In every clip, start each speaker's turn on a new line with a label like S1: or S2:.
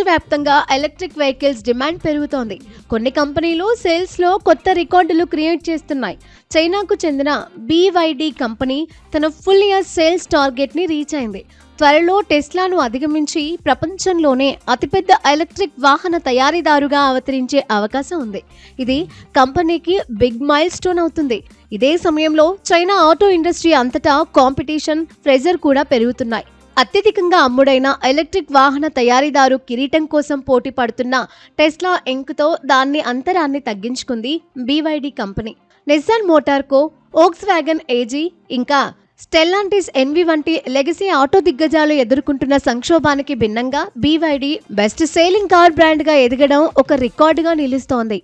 S1: ప్రపంచవ్యాప్తంగా electric vehicles demand పెరుగుతోంది. కొన్ని కంపెనీలు సేల్స్లో కొత్త రికార్డులు క్రియేట్ చేస్తున్నాయి. చైనాకు చెందిన BYD కంపెనీ తన ఫుల్ ఇయర్ సేల్స్ టార్గెట్ని రీచ్ అయింది. త్వరలో టెస్లాను అధిగమించి ప్రపంచంలోనే అతిపెద్ద ఎలక్ట్రిక్ వాహన తయారీదారుగా అవతరించే అవకాశం ఉంది. ఇది కంపెనీకి బిగ్ మైల్ స్టోన్ అవుతుంది. ఇదే సమయంలో చైనా ఆటో ఇండస్ట్రీ అంతటా కాంపిటీషన్, ప్రెజర్ కూడా పెరుగుతున్నాయి. అత్యధికంగా అమ్ముడైన ఎలక్ట్రిక్ వాహన తయారీదారు కిరీటం కోసం పోటీ పడుతున్న టెస్లా ఇంక్తో దాని అంతరాన్ని తగ్గించుకుంది BYD కంపెనీ. నిస్సాన్ మోటార్కో, వోక్స్వ్యాగన్ AG ఇంకా స్టెల్లాంటిస్ NV వంటి లెగసీ ఆటో దిగ్గజాలు ఎదుర్కొంటున్న సంక్షోభానికి భిన్నంగా BYD బెస్ట్ సేలింగ్ కార్ బ్రాండ్గా ఎదగడం ఒక రికార్డుగా నిలుస్తోంది.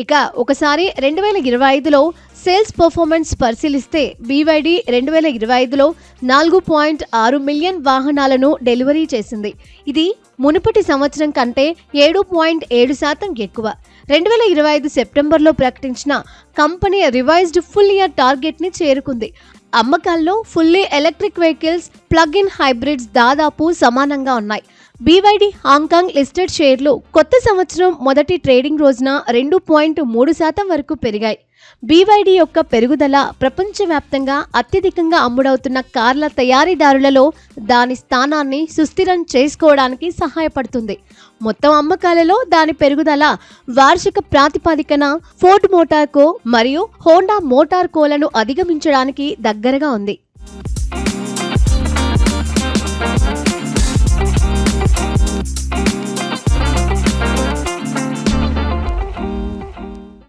S1: ఇక ఒకసారి 2025లో సేల్స్ పర్ఫార్మెన్స్ పరిశీలిస్తే BYD 2025లో 4.6 మిలియన్ వాహనాలను డెలివరీ చేసింది. ఇది మునుపటి సంవత్సరం కంటే 7.7% ఎక్కువ. 2025 సెప్టెంబర్లో ప్రకటించిన కంపెనీ రివైజ్డ్ ఫుల్ ఇయర్ టార్గెట్ని చేరుకుంది. అమ్మకాల్లో fully electric vehicles, plug in hybrids దాదాపు సమానంగా ఉన్నాయి. BYD హాంకాంగ్ లిస్టెడ్ షేర్లు కొత్త సంవత్సరం మొదటి ట్రేడింగ్ రోజున 2.3% వరకు పెరిగాయి. BYD యొక్క పెరుగుదల ప్రపంచవ్యాప్తంగా అత్యధికంగా అమ్ముడవుతున్న కార్ల తయారీదారులలో దాని స్థానాన్ని సుస్థిరం చేసుకోవడానికి సహాయపడుతుంది. మొత్తం అమ్మకాలలో దాని పెరుగుదల వార్షిక ప్రాతిపదికన ఫోర్డ్ మోటార్ కో మరియు హోండా మోటార్ కోలను అధిగమించడానికి దగ్గరగా ఉంది.